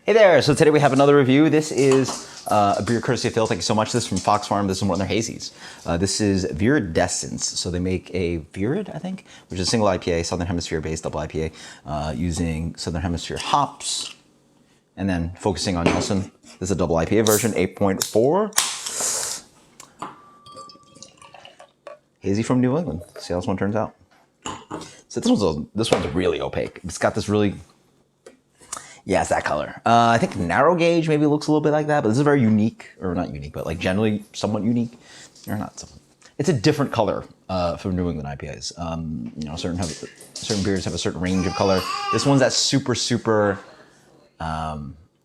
Hey there, so today we have another review. This is a beer courtesy of Phil. Thank you so much. This is from Fox Farm. This is one of their hazies. This is Viridescence. So they make a Virid, I think, which is a single IPA, Southern Hemisphere based double IPA, using Southern Hemisphere hops. And then focusing on Nelson. This is a double IPA version, 8.4. Hazy from New England. See how this one turns out. So this one's really opaque. It's got this really... Yeah, it's that color. I think narrow gauge maybe looks a little bit like that, but this is very unique, or not unique, but like generally somewhat unique, or not somewhat. It's a different color from New England IPAs. You know, certain beers have a certain range of color. This one's that super,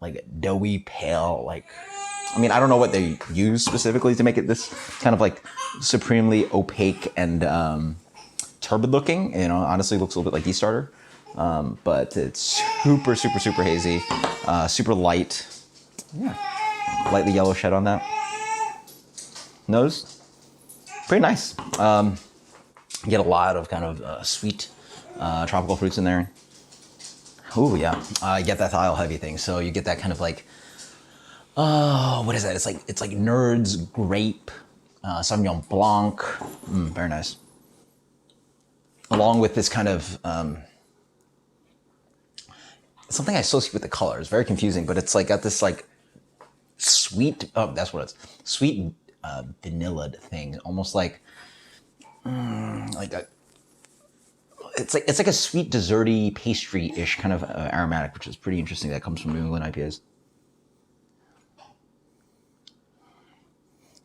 like doughy pale. Like, I mean, I don't know what they use specifically to make it this kind of like supremely opaque and turbid looking. You know, honestly, looks a little bit like E-Starter. But it's super hazy, super light. Yeah, lightly yellow shed on that. Nose, pretty nice. You get a lot of kind of sweet tropical fruits in there. Ooh, yeah. You get that thiol heavy thing, so you get that kind of like, what is that? It's like Nerds grape, Sauvignon Blanc. Very nice. Along with this kind of something I associate with the color. It's very confusing, but it's like got this like sweet, that's what it's, sweet vanilla thing. Almost like a, it's like a sweet desserty pastry-ish kind of aromatic, which is pretty interesting. That comes from New England IPAs. A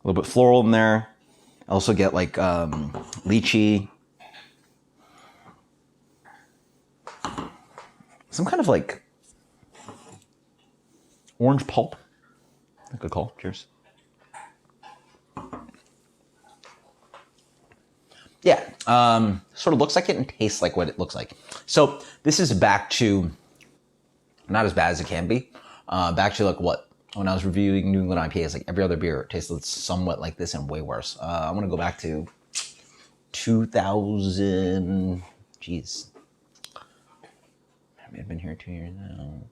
little bit floral in there. I also get like lychee. Some kind of like orange pulp. Good call. Cheers. Yeah, sort of looks like it and tastes like what it looks like. So this is back to, not as bad as it can be, back to like what, when I was reviewing New England IPAs, like every other beer tasted somewhat like this and way worse. I'm gonna go back to 2000, geez. I've been here 2 years now.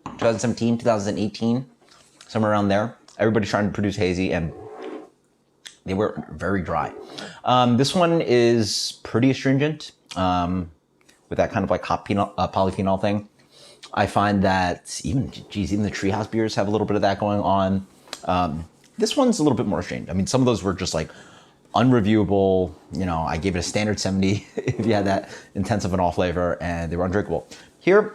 2017, 2018, somewhere around there. Everybody's trying to produce hazy, and they were very dry. This one is pretty astringent, with that kind of like hop polyphenol thing. I find that even the Treehouse beers have a little bit of that going on. This one's a little bit more astringent. I mean, some of those were just like unreviewable. You know, I gave it a standard 70 if you had that intense of an off flavor, and they were undrinkable. Here,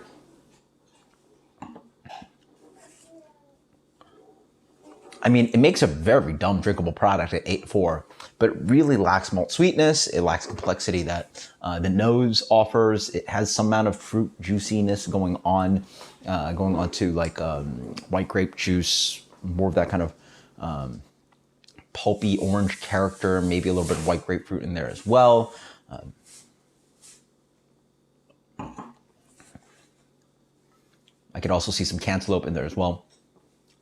I mean, it makes a very dumb drinkable product at 8.4, but it really lacks malt sweetness. It lacks complexity that the nose offers. It has some amount of fruit juiciness going on to like white grape juice, more of that kind of pulpy orange character, maybe a little bit of white grapefruit in there as well. I could also see some cantaloupe in there as well.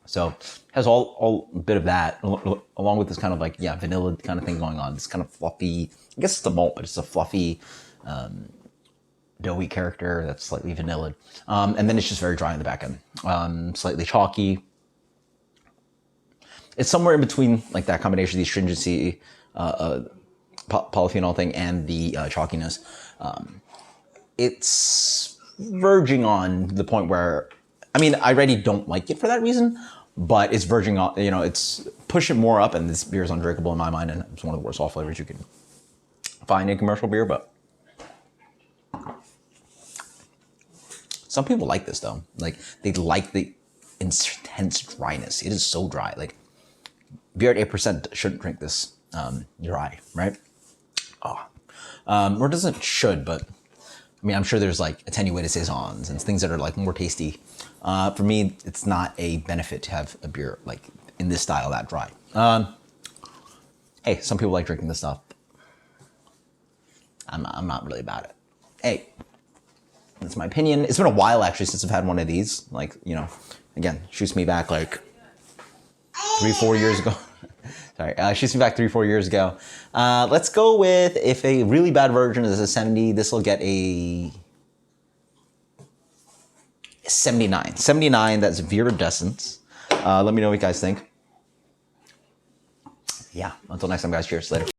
So has all a bit of that, along with this kind of like, yeah, vanilla kind of thing going on. This kind of fluffy, I guess it's the malt, but it's a fluffy, doughy character that's slightly vanilla. And then it's just very dry in the back end, slightly chalky. It's somewhere in between like that combination of the astringency, polyphenol thing and the chalkiness. It's verging on the point where, I mean, I already don't like it for that reason, but it's verging on, you know, it's pushing more up, and this beer is undrinkable in my mind, and it's one of the worst off flavors you can find in commercial beer, but some people like this though. Like, they like the intense dryness. It is so dry. Like, beer at 8% shouldn't drink this dry, right? Or doesn't should, but I mean, I'm sure there's like attenuated saisons and things that are like more tasty. For me, it's not a benefit to have a beer like in this style that dry. Hey, some people like drinking this stuff. I'm not really about it. Hey, that's my opinion. It's been a while actually since I've had one of these. Like, you know, again, shoots me back like 3-4 years ago. Sorry, shoots me back 3-4 years ago. Let's go with, if a really bad version is a 70, this will get a 79. 79, that's Viridescence. Let me know what you guys think. Yeah, until next time, guys. Cheers. Later.